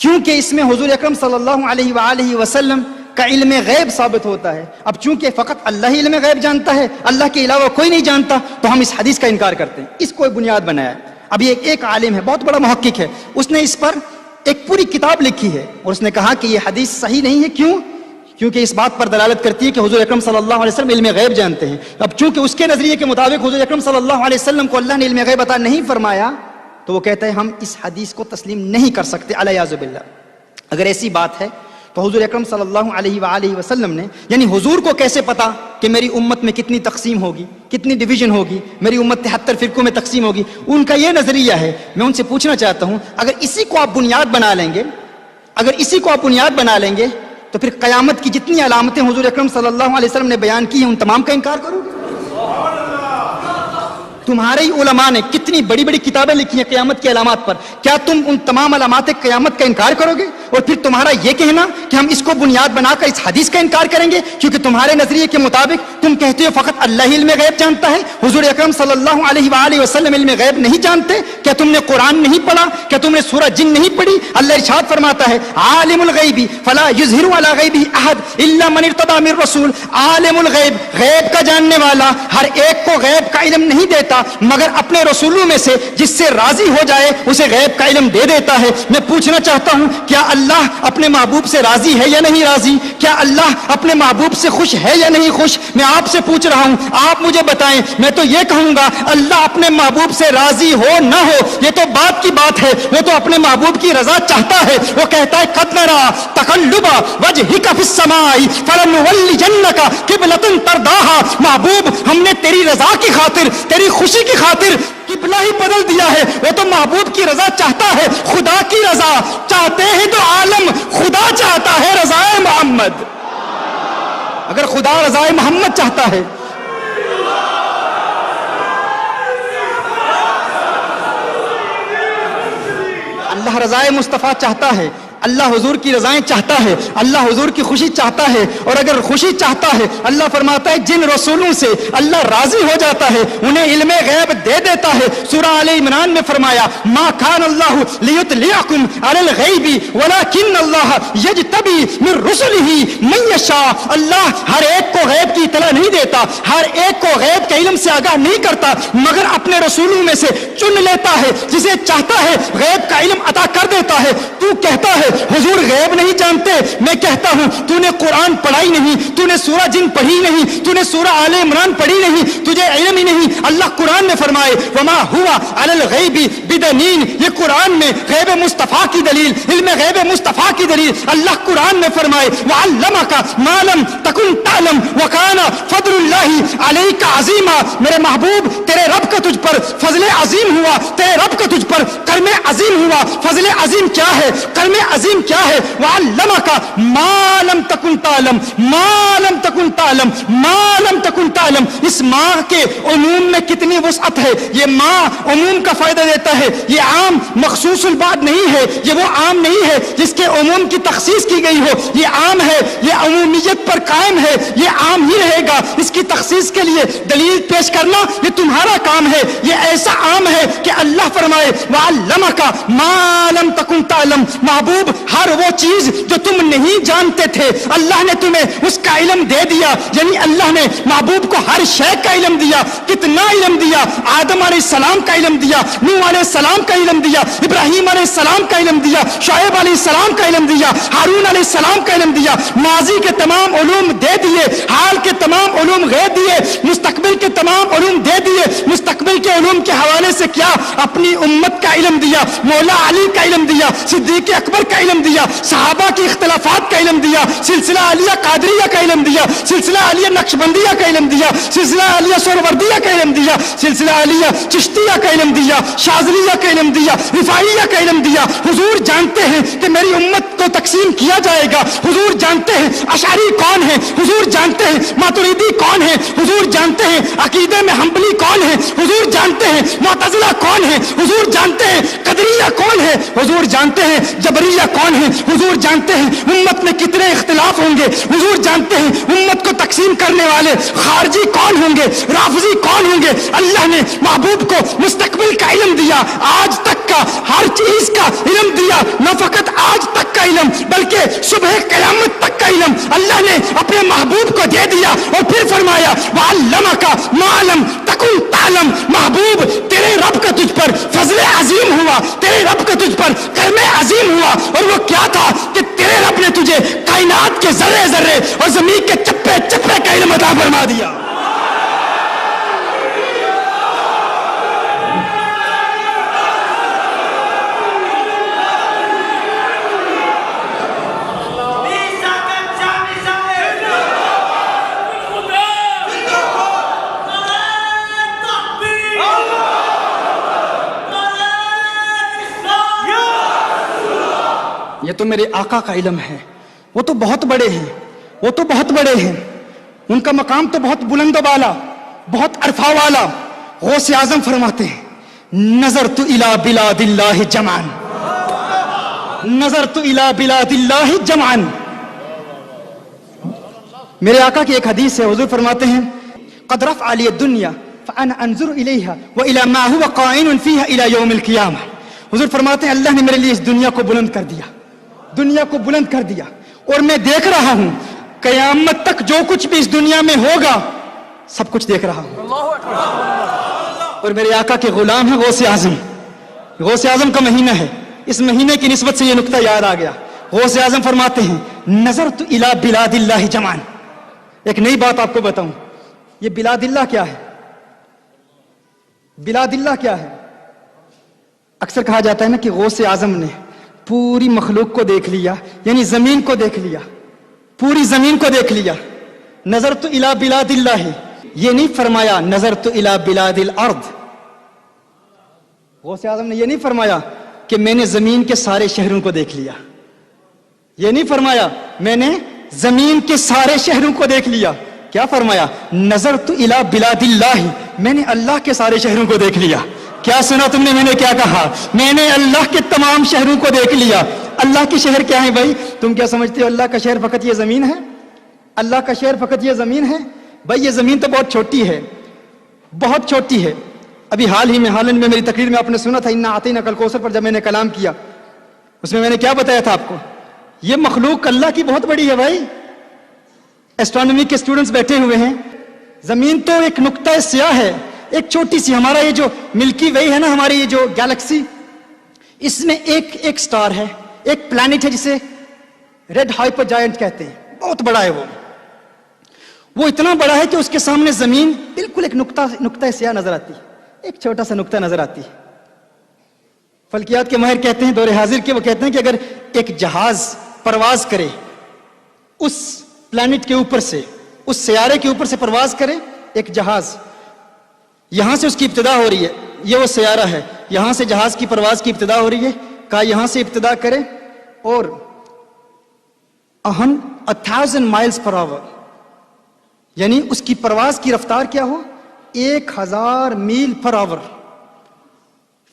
کیونکہ اس میں حضور اکرم صلی اللہ علیہ وآلہ وسلم کا علم غیب ثابت ہوتا ہے. اب چونکہ فقط اللہ ہی علم غیب جانتا ہے, اللہ کے علاوہ کوئی نہیں جانتا, تو ہم اس حدیث کا انکار کرتے ہیں. اس کو بنیاد بنایا ہے. اب یہ ایک عالم ہے, بہت بڑا محقق ہے, اس نے اس پر ایک پوری کتاب لکھی ہے, اور اس نے کہا کہ یہ حدیث صحیح نہیں ہے. کیوں؟ کیونکہ اس بات پر دلالت کرتی ہے کہ حضور اکرم صلی اللہ علیہ وسلم علم غیب جانتے ہیں. اب چونکہ اس کے نظریے کے مطابق حضور اکرم صلی اللہ علیہ وسلم کو اللہ نے علم غیب عطا نہیں فرمایا, تو وہ کہتا ہے ہم اس حدیث کو تسلیم نہیں کر سکتے, الیاذ باللہ. اگر ایسی بات ہے تو حضور اکرم صلی اللہ علیہ وآلہ وسلم نے, یعنی حضور کو کیسے پتا کہ میری امت میں کتنی تقسیم ہوگی, کتنی ڈویژن ہوگی, میری امت 73 فرقوں میں تقسیم ہوگی؟ ان کا یہ نظریہ ہے. میں ان سے پوچھنا چاہتا ہوں, اگر اسی کو آپ بنیاد بنا لیں گے, اگر اسی کو آپ بنیاد بنا لیں گے, تو پھر قیامت کی جتنی علامتیں حضور اکرم صلی اللہ علیہ وسلم نے بیان کی ہیں ان تمام کا انکار کرو گے؟ تمہارے ہی علماء نے کتنی بڑی بڑی کتابیں لکھی ہیں قیامت کی علامات پر, کیا تم ان تمام علامات قیامت کا انکار کرو گے؟ اور پھر تمہارا یہ کہنا کہ ہم اس کو بنیاد بنا کر اس حدیث کا انکار کریں گے کیونکہ تمہارے نظریے کے مطابق تم کہتے ہو فقط اللہ ہی علم غیب جانتا ہے, حضور اکرم صلی اللہ علیہ وآلہ وسلم علم غیب نہیں جانتے. کیا تم نے قرآن نہیں پڑھا؟ کیا تم نے سورہ جن نہیں پڑھی؟ اللہ ارشاد فرماتا ہے عالم الغیب فلا یظہر علی غیبہ احد الا من ارتضی من رسول. عالم الغیب, غیب کا جاننے والا ہر ایک کو غیب کا علم نہیں دیتا مگر اپنے رسولوں میں سے جس سے راضی ہو جائے اسے غیب کا علم دے دیتا ہے. میں پوچھنا چاہتا ہوں, کیا اللہ اپنے محبوب سے راضی ہے یا نہیں راضی؟ کیا اللہ اپنے محبوب سے خوش ہے یا نہیں خوش؟ میں آپ سے پوچھ رہا ہوں, آپ مجھے بتائیں. میں تو یہ کہوں گا اللہ اپنے محبوب سے راضی ہو نہ ہو یہ تو بات کی بات ہے, وہ تو اپنے محبوب کی رضا چاہتا ہے. وہ کہتا ہے قد نرى تقلب وجهك في السماء فلنولينك قبلة ترضاها. محبوب ہم نے تیری رضا کی خاطر, تیری خوشی کی خاطر قبلہ ہی بدل دیا ہے. وہ تو محبوب کی رضا چاہتا ہے, خدا کی رضا چاہتے ہیں تو عالم خدا چاہتا ہے رضائے محمد. اگر خدا رضائے محمد چاہتا ہے, اللہ رضائے مصطفیٰ چاہتا ہے, اللہ حضور کی رضائیں چاہتا ہے, اللہ حضور کی خوشی چاہتا ہے. اور اگر خوشی چاہتا ہے, اللہ فرماتا ہے جن رسولوں سے اللہ راضی ہو جاتا ہے انہیں علم غیب دے دیتا ہے. سورہ آل عمران میں فرمایا ما کان اللہ لیطلعکم علی الغیب ولکن اللہ یجتبی من رسلہ من یشاء. اللہ ہر ایک کو غیب کی اطلاع نہیں دیتا, ہر ایک کو غیب کے علم سے آگاہ نہیں کرتا, مگر اپنے رسولوں میں سے چن لیتا ہے جسے چاہتا ہے غیب کا علم عطا کر دیتا ہے. تو کہتا ہے حضور غیب نہیں جانتے, میں کہتا ہوں تو نے قرآن پڑھائی نہیں, تو نے سورہ جن پڑھی نہیں, تو نے سورہ آل عمران پڑھی نہیں, تجھے علم ہی نہیں. اللہ قرآن میں فرمائے وما ہوا علی الغیب بدنین, یہ قرآن میں غیب مصطفیٰ کی دلیل, علم غیب مصطفیٰ کی دلیل. اللہ قرآن میں فرمائے وعلمک ما لم تکن تعلم وکان فضل اللہ علیک عظیما. میرے محبوب تیرے رب کا تجھ پر فضل عظیم ہوا, تیرے رب کا تجھ پر کرم عظیم ہوا. فضل عظیم کیا ہے, کرم عظیم کیا ہے؟ وعلمک ما لم تکن تعلم, ما لم تکن تعلم, ما لم تکن تعلم. اس ماں کے عموم میں کتنی وسعت ہے. یہ ماں عموم کا فائدہ دیتا ہے, یہ عام مخصوص البعض نہیں ہے, یہ وہ عام نہیں ہے جس کے عموم کی تخصیص کی گئی ہو. یہ عام ہے, یہ عمومیت پر قائم ہے, یہ عام ہی رہے گا. اس کی تخصیص کے لیے دلیل پیش کرنا یہ تمہارا کام ہے. یہ ایسا عام ہے کہ اللہ فرمائے وعلمک ما لم تکن تعلم. محبوب ہر وہ چیز جو تم نہیں جانتے تھے اللہ نے تمہیں اس کا علم دے دیا. یعنی اللہ نے محبوب کو ہر شے کا علم دیا. کتنا علم دیا؟ آدم علیہ السلام کا علم دیا, نوح علیہ السلام کا علم دیا, ابراہیم علیہ السلام کا علم دیا, شعیب علیہ السلام کا علم دیا, ہارون علیہ السلام کا علم دیا. ماضی کے تمام علوم دے دیے, حال کے تمام علوم غیب دیے, مستقبل کے تمام علوم دے دیے. مستقبل کے علوم کے حوالے سے کیا اپنی امت کا علم دیا, مولا علی کا علم دیا, صدیق اکبر کا علم دیا, صحابہ کی اختلافات کا علم دیا, سلسلہ عالیہ قادریہ کا علم دیا, سلسلہ عالیہ نقشبندیہ کا علم دیا, سلسلہ عالیہ سہروردیہ کا علم دیا, سلسلہ عالیہ چشتیہ کا علم دیا, شاذلیہ کا علم دیا, رفاعیہ کا علم دیا. حضور جانتے ہیں کہ میری امت کو تقسیم کیا جائے گا. حضور جانتے ہیں اشعری کون ہے, حضور جانتے ہیں ماتریدی کون ہے, حضور جانتے ہیں عقیدے میں حنبلی کون ہے, حضور جانتے ہیں معتزلہ کون ہے, حضور جانتے ہیں قدریہ کون ہے, حضور جانتے ہیں جبریہ کون ہے, حضور جانتے ہیں امت میں کتنے اختلاف ہوں گے, حضور جانتے ہیں امت کو تقسیم کرنے والے خارجی کون ہوں گے, رافضی کون ہوں گے. اللہ نے محبوب کو مستقبل کا علم دیا, آج تک کا ہر چیز کا علم دیا. نہ فقط آج تک کا علم بلکہ صبح قیامت تک کا علم اللہ نے اپنے محبوب کو دے دیا، اور پھر فرمایا وَعَلَّمَكَ مَا لَمْ تَكُنْ تَعْلَمْ۔ محبوب تیرے رب کا تجھ پر فضل عظیم ہوا، تیرے رب کا تجھ پر کرم عظیم ہوا، اور وہ کیا تھا کہ تیرے رب نے تجھے کائنات کے ذرے ذرے اور زمین کے چپے چپے کا علم عطا فرما دیا۔ یہ تو میرے آقا کا علم ہے، وہ تو بہت بڑے ہیں، وہ تو بہت بڑے ہیں، ان کا مقام تو بہت بلند و بالا، بہت عرفہ والا۔ غوث اعظم فرماتے ہیں نظرت الی بلاد اللہ جمعا، نظرت الی بلاد اللہ جمعا۔ میرے آقا کی ایک حدیث ہے، حضور فرماتے ہیں قد رفع علی الدنیا فانا انظر الیہا والی ما هو قائم فیہا الی یوم القیامہ۔ حضور فرماتے ہیں اللہ نے میرے لیے اس دنیا کو بلند کر دیا، دنیا کو بلند کر دیا، اور میں دیکھ رہا ہوں قیامت تک جو کچھ بھی اس دنیا میں ہوگا سب کچھ دیکھ رہا ہوں۔ اور میرے آقا کے غلام ہیں غوث اعظم، غوث اعظم کا مہینہ ہے، اس مہینے کی نسبت سے یہ نقطہ یاد آ گیا۔ غوث اعظم فرماتے ہیں نظرت الی بلاد اللہ جمعا۔ ایک نئی بات آپ کو بتاؤں، یہ بلاد اللہ کیا ہے؟ بلاد اللہ کیا ہے؟ اکثر کہا جاتا ہے نا کہ غوث اعظم نے پوری مخلوق کو دیکھ لیا، یعنی زمین کو دیکھ لیا، پوری زمین کو دیکھ لیا۔ نظرت الی بلاد اللہ، یہ نہیں فرمایا نظرت الی بلاد الارض۔ غوث اعظم نے یہ نہیں فرمایا کہ میں نے زمین کے سارے شہروں کو دیکھ لیا، یہ نہیں فرمایا میں نے زمین کے سارے شہروں کو دیکھ لیا۔ کیا فرمایا؟ نظرت الی بلاد اللہ، میں نے اللہ کے سارے شہروں کو دیکھ لیا۔ کیا سنا تم نے میں نے کیا کہا؟ میں نے اللہ کے تمام شہروں کو دیکھ لیا۔ اللہ کے شہر کیا ہیں بھائی؟ تم کیا سمجھتے ہو اللہ کا شہر فقط یہ زمین ہے؟ اللہ کا شہر فقط یہ زمین ہے؟ بھائی یہ زمین تو بہت چھوٹی ہے، بہت چھوٹی ہے۔ ابھی حال ہی میں ہالینڈ میں میری تقریر میں آپ نے سنا تھا انا اعطیناک الکوثر پر جب میں نے کلام کیا، اس میں نے کیا بتایا تھا آپ کو؟ یہ مخلوق اللہ کی بہت بڑی ہے بھائی۔ ایسٹرونومی کے اسٹوڈنٹس بیٹھے ہوئے ہیں، زمین تو ایک نقطہ سیاہ ہے، ایک چھوٹی سی، ہمارا یہ جو ملکی وے ہے نا، ہماری یہ جو گیلیکسی، اس میں ایک سٹار ہے، ایک پلانٹ ہے جسے ریڈ ہائپر جائنٹ کہتے ہیں، بہت بڑا ہے وہ اتنا بڑا ہے کہ اس کے سامنے زمین بالکل ایک نقطہ سیاہ نظر آتی ہے، ایک چھوٹا سا نقطہ نظر آتی ہے۔ فلکیات کے ماہر کہتے ہیں دور حاضر کے، وہ کہتے ہیں کہ اگر ایک جہاز پرواز کرے اس پلانٹ کے اوپر سے، اس سیارے کے اوپر سے پرواز کرے ایک جہاز، یہاں سے اس کی ابتدا ہو رہی ہے، یہ وہ سیارہ ہے، یہاں سے جہاز کی پرواز کی ابتدا ہو رہی ہے، کہا یہاں سے ابتدا کرے اور 1000 miles per hour، یعنی اس کی پرواز کی رفتار کیا ہو؟ 1000 میل پر آور،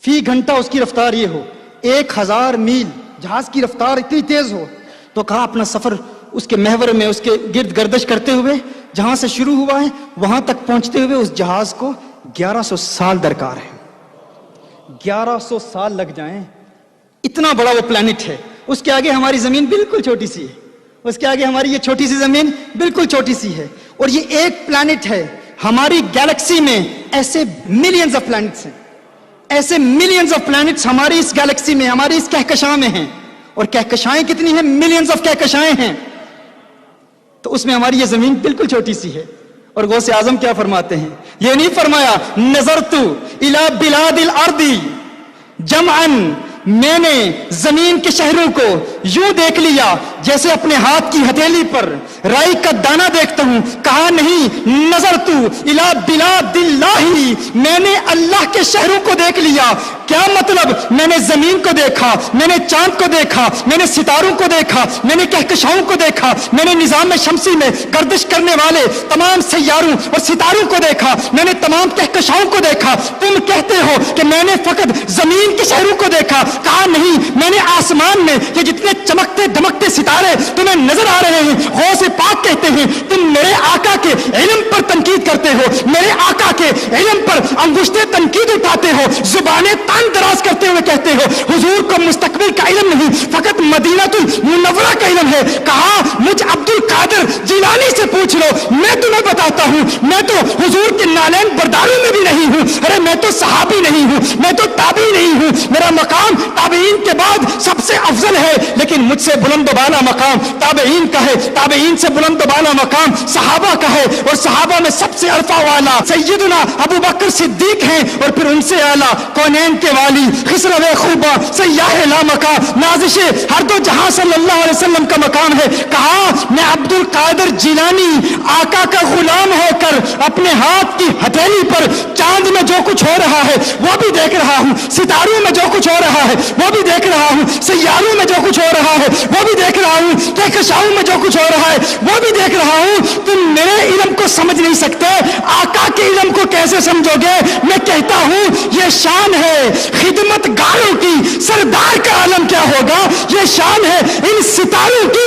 فی گھنٹہ اس کی رفتار یہ ہو 1000 میل، جہاز کی رفتار اتنی تیز ہو۔ تو کہا اپنا سفر اس کے محور میں اس کے گرد گردش کرتے ہوئے جہاں سے شروع ہوا ہے وہاں تک پہنچتے ہوئے اس جہاز کو 1100 سال درکار ہے، 1100 سال لگ جائیں، اتنا بڑا وہ پلانٹ ہے۔ اس کے آگے ہماری زمین بالکل چھوٹی سی ہے، اس کے آگے ہماری یہ چھوٹی سی زمین بالکل چھوٹی سی ہے، اور یہ ایک پلانٹ ہے۔ ہماری گیلیکسی میں ایسے ملینز آف پلانٹس ہیں، ایسے ملینز آف پلانٹس ہماری اس گیلیکسی میں، ہماری اس کہکشاں میں ہیں، اور کہکشائیں کتنی ہیں؟ ملینز آف کہکشائیں ہیں، تو اس میں ہماری یہ زمین بالکل چھوٹی سی ہے۔ اور غوث اعظم کیا فرماتے ہیں؟ یہ نہیں فرمایا نظرت الی بلاد الارض جمعا، میں نے زمین کے شہروں کو یوں دیکھ لیا جیسے اپنے ہاتھ کی ہتھیلی پر رائی کا دانہ دیکھتا ہوں۔ کہا نہیں، نظرت الی بلاد اللہ، میں نے اللہ کے شہروں کو دیکھ لیا۔ کیا مطلب؟ میں نے زمین کو دیکھا، میں نے چاند کو دیکھا، میں نے ستاروں کو دیکھا، میں نے کہکشاؤں کو دیکھا، میں نے نظام شمسی میں گردش کرنے والے تمام سیاروں اور ستاروں کو دیکھا، میں نے تمام کہکشاؤں کو دیکھا۔ تم کہتے ہو کہ میں نے فقط زمین کے شہروں کو دیکھا۔ کہا نہیں، میں نے آسمان میں یہ جتنے چمکتے دمکتے ستارے ستارے تمہیں نظر آ رہے ہیں. غوث پاک کہتے ہیں تم میرے آقا کے علم پر تنقید کرتے ہو, میرے آقا کے علم پر انگشتے تنقید اٹھاتے ہو, زبانیں تان دراز کرتے ہوئے کہتے ہو حضور کو مستقبل کا علم نہیں, فقط مدینہ المنورہ کا علم ہے. کہا مجھ عبد القادر جیلانی سے پوچھ لو, میں تمہیں بتاتا ہوں, میں تو حضور کے نالین برداروں میں بھی نہیں ہوں, ارے میں تو صحابی نہیں ہوں, میں تو تابعی نہیں ہوں, میرا مقام تابعین کے بعد سب سے افضل ہے, لیکن مجھ سے بلند و بالا مقام تابعین کا ہے, تابعین سے بلند و بالا مقام صحابہ کا ہے, اور صحابہ میں سب سے عرفہ والا سیدنا ابو بکر صدیق ہیں, اور پھر ان سے اعلیٰ کونین کے والی خسرو خوبہ سیاح لامکا نازش ہر دو جہاں صلی اللہ علیہ وسلم کا مقام ہے. کہا میں عبد القادر جیلانی آقا کا غلام ہو کر اپنے ہاتھ کی ہتھیلی پر چاند میں جو کچھ ہو رہا ہے وہ بھی دیکھ رہا ہوں, ستاروں میں جو کچھ ہو رہا ہے وہ بھی دیکھ رہا ہوں, سیاروں میں جو کچھ ہو رہا ہے وہ بھی دیکھ رہا ہوں, کہکشاؤں میں جو کچھ ہو رہا ہے وہ بھی دیکھ رہا ہوں. تم میرے علم کو سمجھ نہیں سکتے, آقا کے علم کو کیسے سمجھو گے؟ میں کہتا ہوں یہ شان ہے خدمت گاروں کی, سردار کا عالم کیا ہوگا, یہ شان ہے ان ستاروں کی